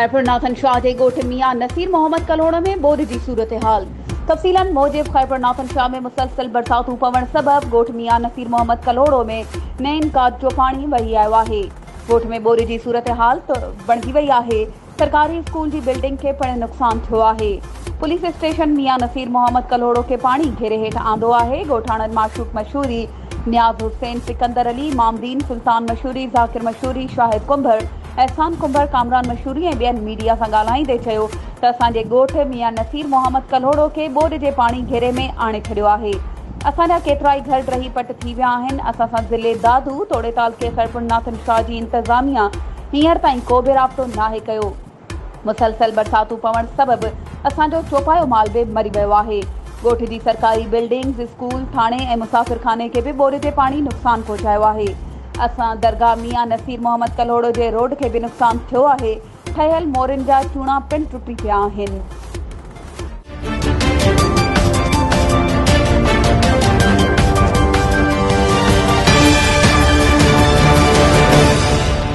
Khairpur Nathan Shah जे ॻोठ मियां नसीर मोहम्मद कलोड़ में ॿोॾ जी सूरत हाल। तफ़सीलन मूजिब Khairpur Nathan Shah में मुसलसल बरसातूं पवण सबब ॻोठ मियां नसीर मोहम्मद कलोड़ो में नैन काज जो पानी वही आयो आहे। ॻोठ में ॿोॾ जी सूरत हाल बणिजी वई आहे। सरकारी स्कूल जी बिल्डिंग खे पिण नुक़सान थियो आहे। पुलिस स्टेशन मियां नसीर मोहम्मद कलोड़ो के पानी घेरे हेठि आंदो आहे। ॻोठाणनि माशूक मशहूरी, नियाज़ हुसैन, सिकंदर अली, मामदीन, सुल्तान मशहूरी, ज़ाकिर मशहूरी, शाहिद कुंभर, एहसान कुंभर, कामरान मशहूरी ऐं ॿियनि मीडिया सां ॻाल्हाईंदे चयो त असांजे ॻोठ मियां नसीर मोहम्मद कलोड़ो खे ॿोॾ जे पाणी घेरे में आणे छॾियो आहे। असांजा केतिरा ई घर टही पट थी विया आहिनि। असां सां ज़िले दादू, तोड़ेताल के खैरपुर नाथन शाह जी इंतज़ामिया हींअर ताईं को बि राब्तो नाहे कयो। मुसलसल बरसातूं पवण सबबि असांजो चौपायो माल बि मरी वियो आहे। ॻोठ जी सरकारी बिल्डिंग्स, स्कूल, थाणे ऐं मुसाफ़िरखाने खे बि ॿोॾ जे पाणी नुक़सान पहुचायो आहे। असां दरगाह मियां नसीर मोहम्मद कलोड़ो जे रोड खे बि नुक़सान थियो आहे। ठहियल मोरियुनि जा चूड़ा पिण टुटी पिया आहिनि।